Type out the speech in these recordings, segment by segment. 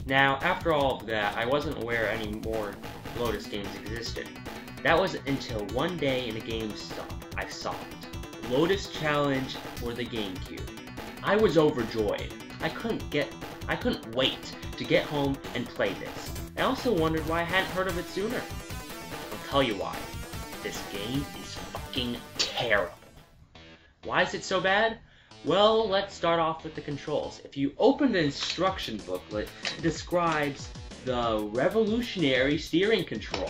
Now, after all of that, I wasn't aware any more Lotus games existed. That was until one day in a GameStop, I saw it. Lotus Challenge for the GameCube. I was overjoyed. I couldn't wait to get home and play this. I also wondered why I hadn't heard of it sooner. I'll tell you why. This game is fucking terrible. Why is it so bad? Well, let's start off with the controls. If you open the instruction booklet, it describes the revolutionary steering control.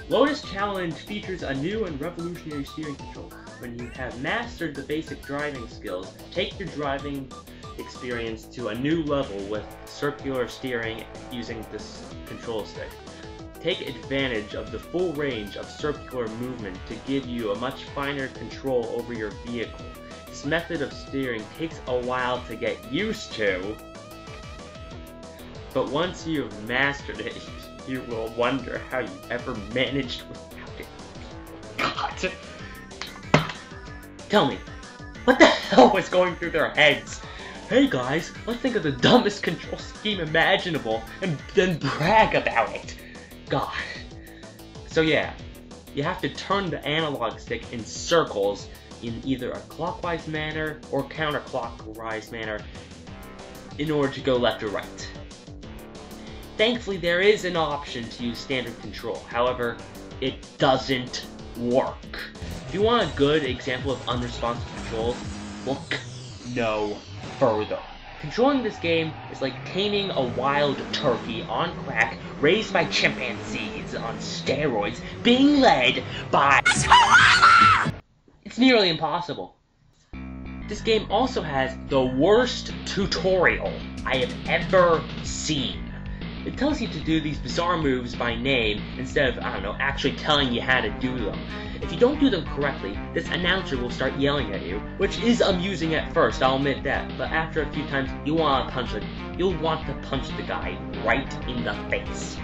Lotus Challenge features a new and revolutionary steering control. When you have mastered the basic driving skills, take your driving experience to a new level with circular steering using this control stick. Take advantage of the full range of circular movement to give you a much finer control over your vehicle. This method of steering takes a while to get used to, but once you've mastered it, you will wonder how you ever managed without it. God! Tell me, what the hell was going through their heads? Hey guys, let's think of the dumbest control scheme imaginable and then brag about it. God. So yeah, you have to turn the analog stick in circles in either a clockwise manner or counterclockwise manner in order to go left or right. Thankfully, there is an option to use standard control. However, it doesn't work. If you want a good example of unresponsive controls, look no further. Controlling this game is like taming a wild turkey on crack raised by chimpanzees on steroids being led by... It's nearly impossible. This game also has the worst tutorial I have ever seen. It tells you to do these bizarre moves by name instead of, I don't know, actually telling you how to do them. If you don't do them correctly, this announcer will start yelling at you, which is amusing at first, I'll admit that, but after a few times, you'll want to punch the guy right in the face.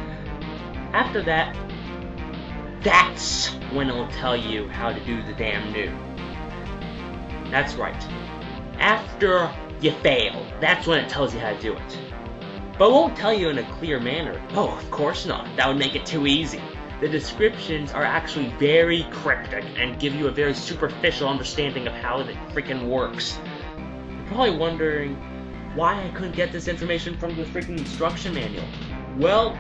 After that, that's when it'll tell you how to do the damn move. That's right. After you fail, that's when it tells you how to do it. But it won't tell you in a clear manner. Oh, of course not. That would make it too easy. The descriptions are actually very cryptic and give you a very superficial understanding of how it freaking works. You're probably wondering why I couldn't get this information from the freaking instruction manual. Well,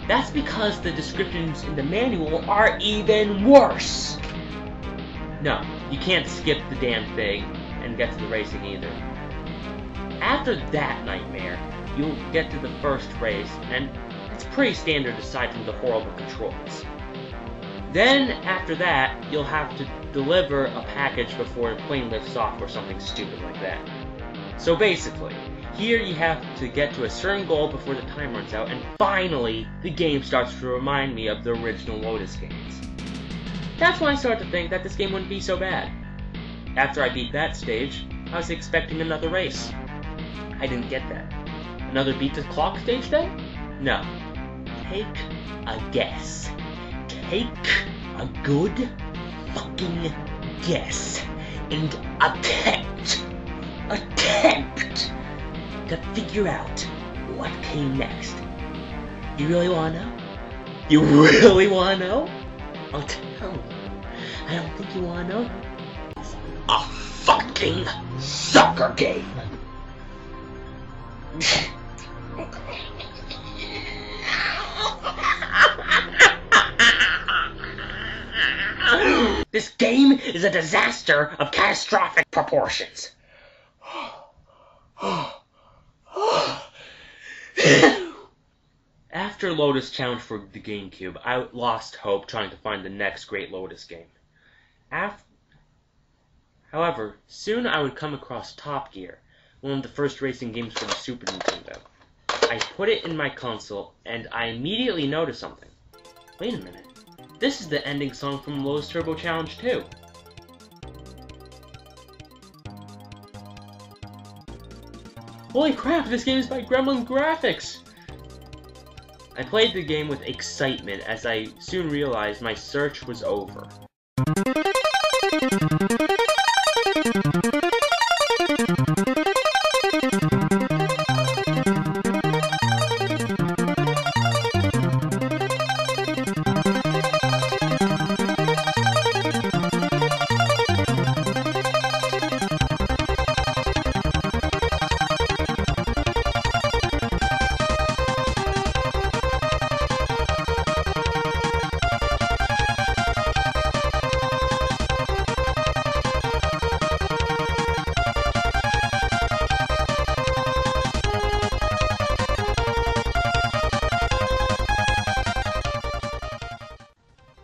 that's because the descriptions in the manual are even worse. No, you can't skip the damn thing and get to the racing either. After that nightmare, you'll get to the first race, and it's pretty standard aside from the horrible controls. Then, after that, you'll have to deliver a package before the plane lifts off or something stupid like that. So basically, here you have to get to a certain goal before the time runs out, and finally, the game starts to remind me of the original Lotus games. That's when I started to think that this game wouldn't be so bad. After I beat that stage, I was expecting another race. I didn't get that. Another beat the clock stage then? No. Take a guess. Take a good fucking guess and attempt to figure out what came next. You really wanna know? You really wanna know? I'll tell you. I don't think you wanna know. It's a fucking soccer game. This game is a disaster of catastrophic proportions. After Lotus Challenge for the GameCube, I lost hope trying to find the next great Lotus game. However, soon I would come across Top Gear, one of the first racing games for the Super Nintendo. I put it in my console, and I immediately noticed something. Wait a minute. This is the ending song from Lotus Turbo Challenge 2. Holy crap, this game is by Gremlin Graphics! I played the game with excitement as I soon realized my search was over.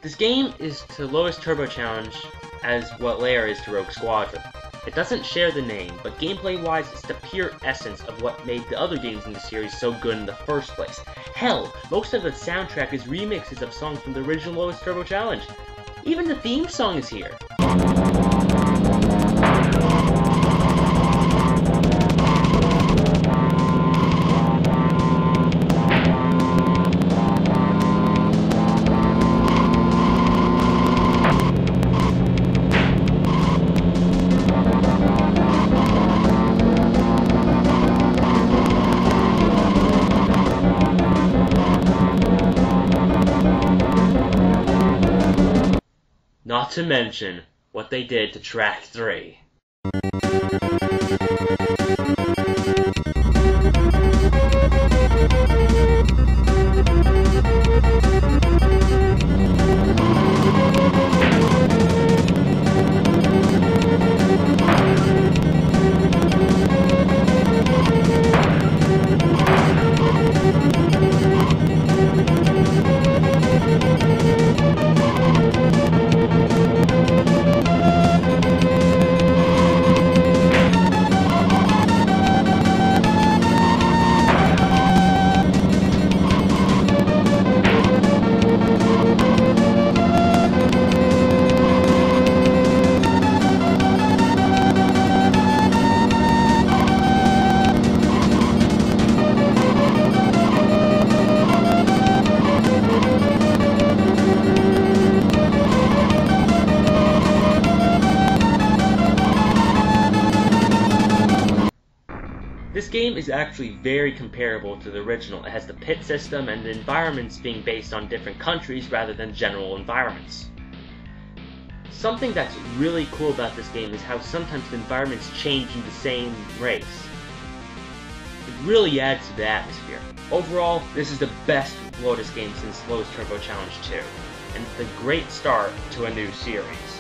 This game is to Lotus Turbo Challenge as what Lair is to Rogue Squadron. It doesn't share the name, but gameplay-wise it's the pure essence of what made the other games in the series so good in the first place. Hell, most of the soundtrack is remixes of songs from the original Lotus Turbo Challenge. Even the theme song is here. Not to mention what they did to track 3. This game is actually very comparable to the original. It has the pit system and the environments being based on different countries rather than general environments. Something that's really cool about this game is how sometimes the environments change in the same race. It really adds to the atmosphere. Overall, this is the best Lotus game since Lotus Turbo Challenge 2, and it's a great start to a new series.